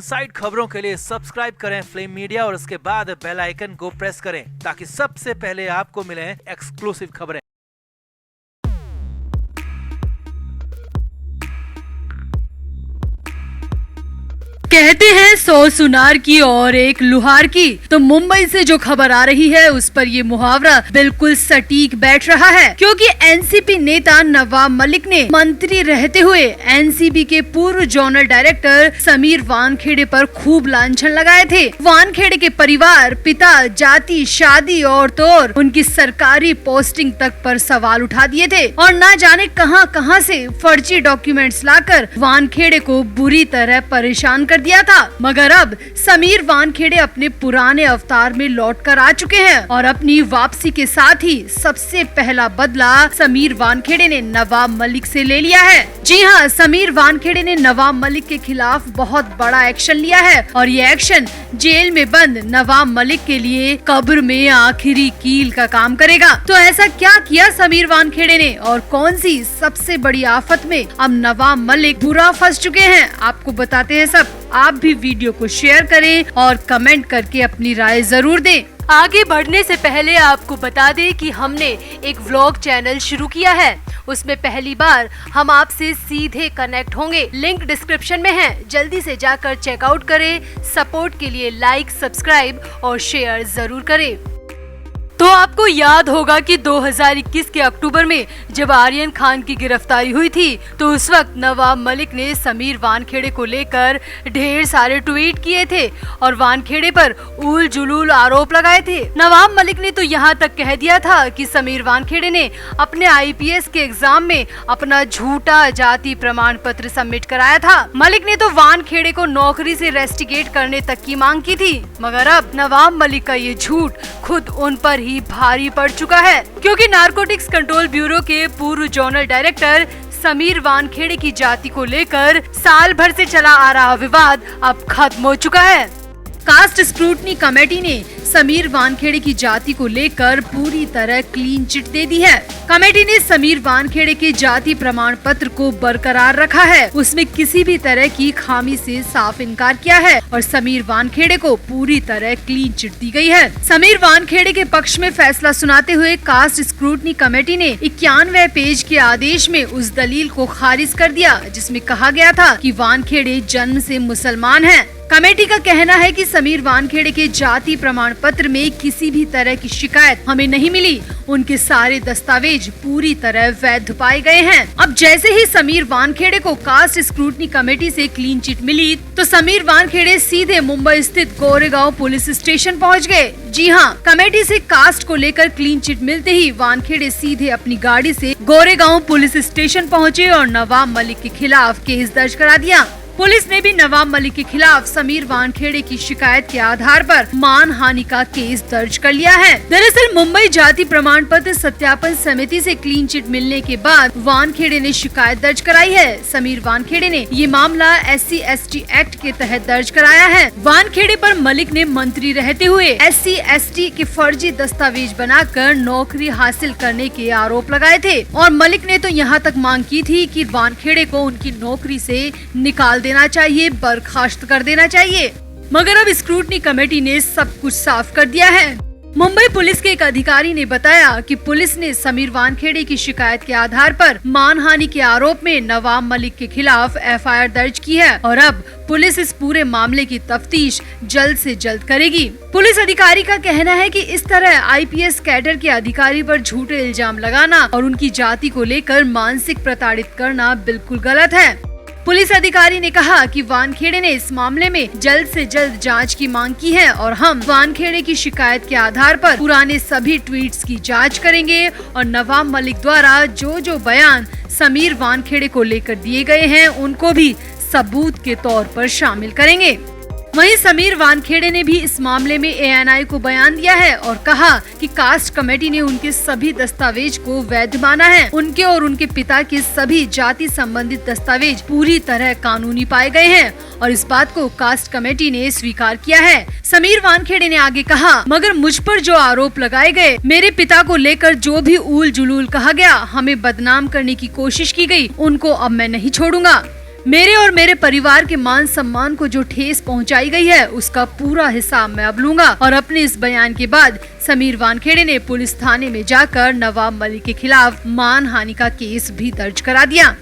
Side खबरों के लिए सब्सक्राइब करें फ्लेम मीडिया और उसके बाद बेल आइकन को प्रेस करें ताकि सबसे पहले आपको मिले एक्सक्लूसिव खबरें। कहते हैं 100 सुनार की और एक लुहार की, तो मुंबई से जो खबर आ रही है उस पर ये मुहावरा बिल्कुल सटीक बैठ रहा है, क्योंकि एनसीपी नेता नवाब मलिक ने मंत्री रहते हुए एनसीबी के पूर्व जोनल डायरेक्टर समीर वानखेड़े पर खूब लांछन लगाए थे। वानखेड़े के परिवार, पिता, जाति, शादी और तौर उनकी सरकारी पोस्टिंग तक पर सवाल उठा दिए थे और न जाने कहां से फर्जी डॉक्यूमेंट्स लाकर वानखेड़े को बुरी तरह परेशान कर दिया था। मगर अब समीर वानखेड़े अपने पुराने अवतार में लौटकर आ चुके हैं और अपनी वापसी के साथ ही सबसे पहला बदला समीर वानखेड़े ने नवाब मलिक से ले लिया है। जी हाँ, समीर वानखेड़े ने नवाब मलिक के खिलाफ बहुत बड़ा एक्शन लिया है और ये एक्शन जेल में बंद नवाब मलिक के लिए कब्र में आखिरी कील का काम करेगा। तो ऐसा क्या किया समीर वानखेड़े ने और कौन सी सबसे बड़ी आफत में अब नवाब मलिक बुरा फंस चुके हैं, आपको बताते हैं सब। आप भी वीडियो को शेयर करें और कमेंट करके अपनी राय जरूर दें। आगे बढ़ने से पहले आपको बता दें कि हमने एक व्लॉग चैनल शुरू किया है, उसमें पहली बार हम आपसे सीधे कनेक्ट होंगे। लिंक डिस्क्रिप्शन में है, जल्दी से जाकर चेकआउट करें। सपोर्ट के लिए लाइक, सब्सक्राइब और शेयर जरूर करें। तो आपको याद होगा कि 2021 के अक्टूबर में जब आर्यन खान की गिरफ्तारी हुई थी तो उस वक्त नवाब मलिक ने समीर वानखेड़े को लेकर ढेर सारे ट्वीट किए थे और वानखेड़े पर उल जुलूल आरोप लगाए थे। नवाब मलिक ने तो यहाँ तक कह दिया था कि समीर वानखेड़े ने अपने आईपीएस के एग्जाम में अपना झूठा जाति प्रमाण पत्र सबमिट कराया था। मलिक ने तो वानखेड़े को नौकरी से रेस्टिकेट करने तक की मांग की थी, मगर अब नवाब मलिक का ये झूठ खुद उन पर ही भारी पड़ चुका है, क्योंकि नारकोटिक्स कंट्रोल ब्यूरो के पूर्व जोनल डायरेक्टर समीर वानखेड़े की जाति को लेकर साल भर से चला आ रहा विवाद अब खत्म हो चुका है। कास्ट स्क्रूटनी कमेटी ने समीर वानखेड़े की जाति को लेकर पूरी तरह क्लीन चिट दे दी है। कमेटी ने समीर वानखेड़े के जाति प्रमाण पत्र को बरकरार रखा है, उसमें किसी भी तरह की खामी से साफ इनकार किया है और समीर वानखेड़े को पूरी तरह क्लीन चिट दी गई है। समीर वानखेड़े के पक्ष में फैसला सुनाते हुए कास्ट स्क्रूटनी कमेटी ने 91वें पेज के आदेश में उस दलील को खारिज कर दिया जिसमें कहा गया था कि वानखेड़े जन्म से मुसलमान है। कमेटी का कहना है कि समीर वानखेड़े के जाति प्रमाण पत्र में किसी भी तरह की शिकायत हमें नहीं मिली, उनके सारे दस्तावेज पूरी तरह वैध पाए गए हैं। अब जैसे ही समीर वानखेड़े को कास्ट स्क्रूटनी कमेटी से क्लीन चिट मिली तो समीर वानखेड़े सीधे मुंबई स्थित गोरेगांव पुलिस स्टेशन पहुंच गए। जी हाँ, कमेटी से कास्ट को लेकर क्लीन चिट मिलते ही वानखेड़े सीधे अपनी गाड़ी से गोरेगांव पुलिस स्टेशन पहुँचे और नवाब मलिक के खिलाफ केस दर्ज करा दिया। पुलिस ने भी नवाब मलिक के खिलाफ समीर वानखेड़े की शिकायत के आधार पर मानहानि का केस दर्ज कर लिया है। दरअसल मुंबई जाति प्रमाण पत्र सत्यापन समिति से क्लीन चिट मिलने के बाद वानखेड़े ने शिकायत दर्ज कराई है। समीर वानखेड़े ने ये मामला SC/ST एक्ट के तहत दर्ज कराया है। वानखेड़े पर मलिक ने मंत्री रहते हुए SC/ST के फर्जी दस्तावेज बनाकर नौकरी हासिल करने के आरोप लगाए थे और मलिक ने तो यहाँ तक मांग की थी कि वानखेड़े को उनकी नौकरी से निकाल देना चाहिए, बर्खास्त कर देना चाहिए। मगर अब स्क्रूटनी कमेटी ने सब कुछ साफ कर दिया है। मुंबई पुलिस के एक अधिकारी ने बताया कि पुलिस ने समीर वानखेड़े की शिकायत के आधार पर मानहानि के आरोप में नवाब मलिक के खिलाफ FIR दर्ज की है और अब पुलिस इस पूरे मामले की तफ्तीश जल्द से जल्द करेगी। पुलिस अधिकारी का कहना है कि इस तरह IPS कैडर के अधिकारी पर झूठे इल्जाम लगाना और उनकी जाति को लेकर मानसिक प्रताड़ित करना बिल्कुल गलत है। पुलिस अधिकारी ने कहा कि वानखेड़े ने इस मामले में जल्द से जल्द जांच की मांग की है और हम वानखेड़े की शिकायत के आधार पर पुराने सभी ट्वीट्स की जांच करेंगे और नवाब मलिक द्वारा जो बयान समीर वानखेड़े को लेकर दिए गए हैं उनको भी सबूत के तौर पर शामिल करेंगे। वहीं समीर वानखेड़े ने भी इस मामले में ANI को बयान दिया है और कहा कि कास्ट कमेटी ने उनके सभी दस्तावेज को वैध माना है। उनके और उनके पिता के सभी जाति संबंधित दस्तावेज पूरी तरह कानूनी पाए गए हैं और इस बात को कास्ट कमेटी ने स्वीकार किया है। समीर वानखेड़े ने आगे कहा, मगर मुझ पर जो आरोप लगाए गए, मेरे पिता को लेकर जो भी उल जुलूल कहा गया, हमें बदनाम करने की कोशिश की गई, उनको अब मैं नहीं छोड़ूंगा। मेरे और मेरे परिवार के मान सम्मान को जो ठेस पहुंचाई गई है उसका पूरा हिसाब मैं अब लूंगा। और अपने इस बयान के बाद समीर वानखेड़े ने पुलिस थाने में जाकर नवाब मलिक के खिलाफ मानहानि का केस भी दर्ज करा दिया।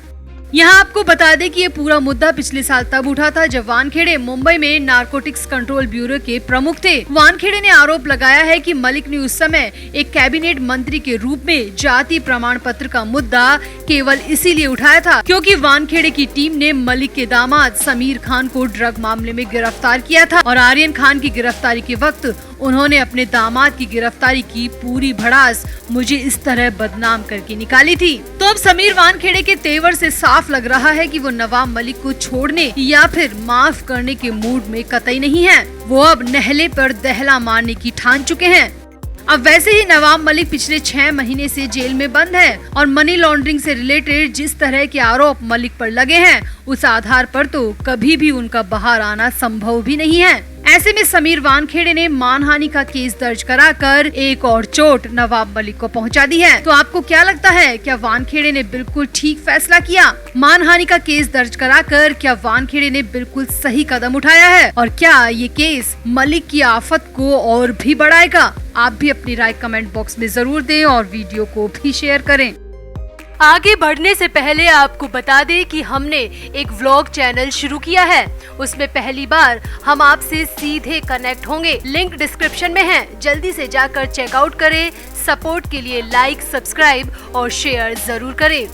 यहाँ आपको बता दें कि ये पूरा मुद्दा पिछले साल तब उठा था जब वानखेड़े मुंबई में नारकोटिक्स कंट्रोल ब्यूरो के प्रमुख थे। वानखेड़े ने आरोप लगाया है कि मलिक ने उस समय एक कैबिनेट मंत्री के रूप में जाति प्रमाण पत्र का मुद्दा केवल इसीलिए उठाया था क्योंकि वानखेड़े की टीम ने मलिक के दामाद समीर खान को ड्रग मामले में गिरफ्तार किया था और आर्यन खान की गिरफ्तारी के वक्त उन्होंने अपने दामाद की गिरफ्तारी की पूरी भड़ास मुझे इस तरह बदनाम करके निकाली थी। तो अब समीर वानखेड़े के तेवर से साफ लग रहा है कि वो नवाब मलिक को छोड़ने या फिर माफ करने के मूड में कतई नहीं है। वो अब नहले पर दहला मारने की ठान चुके हैं। अब वैसे ही नवाब मलिक पिछले 6 महीने से जेल में बंद है और मनी लॉन्ड्रिंग से रिलेटेड जिस तरह के आरोप मलिक पर लगे हैं उस आधार पर तो कभी भी उनका बाहर आना संभव भी नहीं है। ऐसे में समीर वानखेड़े ने मानहानि का केस दर्ज कराकर एक और चोट नवाब मलिक को पहुंचा दी है। तो आपको क्या लगता है, क्या वानखेड़े ने बिल्कुल ठीक फैसला किया? मानहानि का केस दर्ज कराकर क्या वानखेड़े ने बिल्कुल सही कदम उठाया है? और क्या ये केस मलिक की आफत को और भी बढ़ाएगा? आप भी अपनी राय कमेंट बॉक्स में जरूर दें और वीडियो को भी शेयर करें। आगे बढ़ने से पहले आपको बता दें कि हमने एक व्लॉग चैनल शुरू किया है। उसमें पहली बार हम आपसे सीधे कनेक्ट होंगे। लिंक डिस्क्रिप्शन में है, जल्दी से जाकर चेकआउट करें। सपोर्ट के लिए लाइक, सब्सक्राइब और शेयर जरूर करें।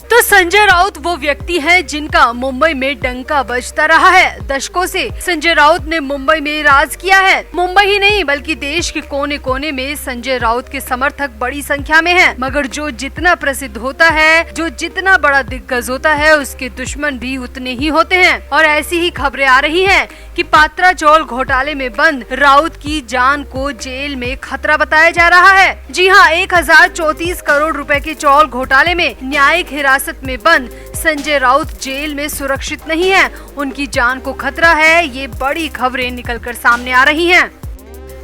तो संजय राउत वो व्यक्ति हैं जिनका मुंबई में डंका बजता रहा है। दशकों से संजय राउत ने मुंबई में राज किया है। मुंबई ही नहीं बल्कि देश के कोने कोने में संजय राउत के समर्थक बड़ी संख्या में हैं। मगर जो जितना प्रसिद्ध होता है, जो जितना बड़ा दिग्गज होता है, उसके दुश्मन भी उतने ही होते हैं। और ऐसी ही खबरें आ रही हैं कि पात्रा चौल घोटाले में बंद राउत की जान को जेल में खतरा बताया जा रहा है। जी हाँ, 1034 करोड़ रुपए के चौल घोटाले में न्यायिक हिरासत में बंद संजय राउत जेल में सुरक्षित नहीं है, उनकी जान को खतरा है। ये बड़ी खबरें निकलकर सामने आ रही हैं।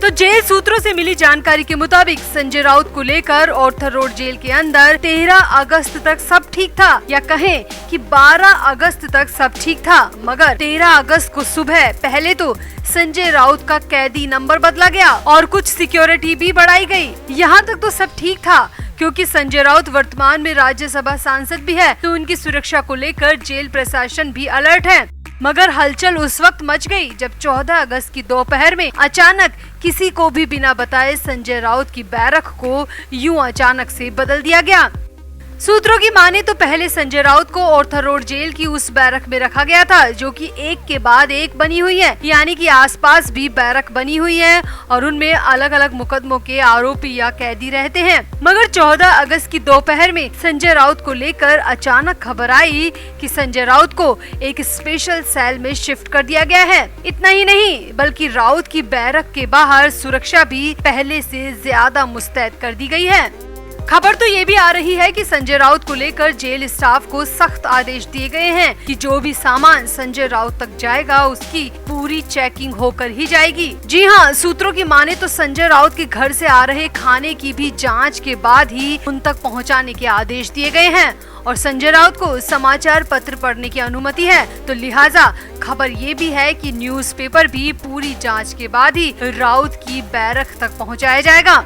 तो जेल सूत्रों से मिली जानकारी के मुताबिक संजय राउत को लेकर ऑर्थर रोड जेल के अंदर 13 अगस्त तक सब ठीक था, या कहें कि 12 अगस्त तक सब ठीक था। मगर 13 अगस्त को सुबह पहले तो संजय राउत का कैदी नंबर बदला गया और कुछ सिक्योरिटी भी बढ़ाई गई। यहाँ तक तो सब ठीक था क्योंकि संजय राउत वर्तमान में राज्यसभा सांसद भी है, तो उनकी सुरक्षा को लेकर जेल प्रशासन भी अलर्ट है। मगर हलचल उस वक्त मच गई जब 14 अगस्त की दोपहर में अचानक किसी को भी बिना बताए संजय राउत की बैरक को यूं अचानक से बदल दिया गया। सूत्रों की माने तो पहले संजय राउत को ऑर्थर रोड जेल की उस बैरक में रखा गया था जो कि एक के बाद एक बनी हुई है, यानी कि आसपास भी बैरक बनी हुई है और उनमें अलग अलग मुकदमों के आरोपी या कैदी रहते हैं। मगर 14 अगस्त की दोपहर में संजय राउत को लेकर अचानक खबर आई कि संजय राउत को एक स्पेशल सेल में शिफ्ट कर दिया गया है। इतना ही नहीं बल्कि राउत की बैरक के बाहर सुरक्षा भी पहले से ज्यादा मुस्तैद कर दी गई है। खबर तो ये भी आ रही है कि संजय राउत को लेकर जेल स्टाफ को सख्त आदेश दिए गए हैं कि जो भी सामान संजय राउत तक जाएगा उसकी पूरी चेकिंग होकर ही जाएगी। जी हाँ, सूत्रों की माने तो संजय राउत के घर से आ रहे खाने की भी जांच के बाद ही उन तक पहुंचाने के आदेश दिए गए हैं और संजय राउत को समाचार पत्र पढ़ने की अनुमति है। तो लिहाजा खबर ये भी है कि न्यूज़पेपर भी पूरी जांच के बाद ही राउत की बैरक तक पहुंचाया जाएगा।